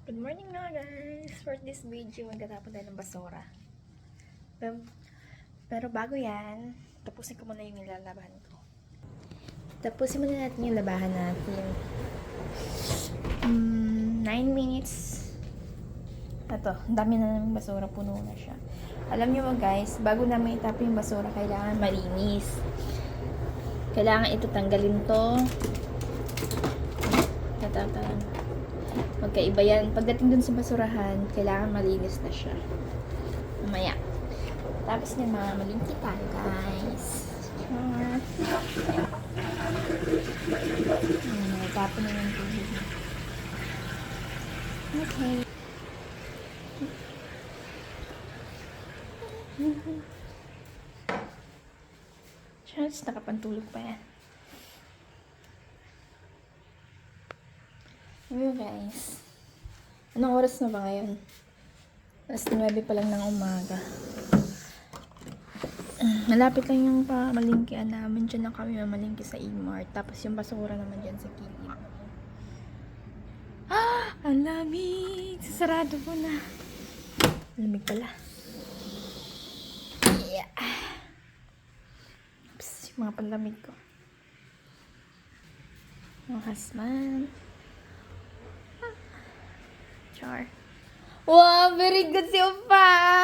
Good morning nga guys! For this video, magtatapon tayo ng basura. Pero bago yan, tapusin ko muna yung nilalabahan ko. Tapusin muna natin yung labahan natin. 9 minutes. Ito, ang dami na ng basura, puno na siya. Alam nyo mo guys, bago namin itapon yung basura, kailangan malinis. Kailangan ito tanggalin to. Magkaiba yan. Pagdating dun sa basurahan, kailangan malinis na siya. Mamaya. Tapos na mamalingki tayo, guys. Tapon na yung tubig. Okay. Charles, nakapantulog pa yan. Hello guys. Anong oras na ba ngayon? Alas 9 pa lang ng umaga. Malapit lang yung pamalingkian namin. Diyan na kami mamalingki sa E-Mart. Tapos yung basura naman dyan sa kilid. Ah! Ang lamig! Sarado ko na. Lamig pala. Yeah. Oops, yung mga panlamig ko. Yung husband. Char. Wow, very good si Opa!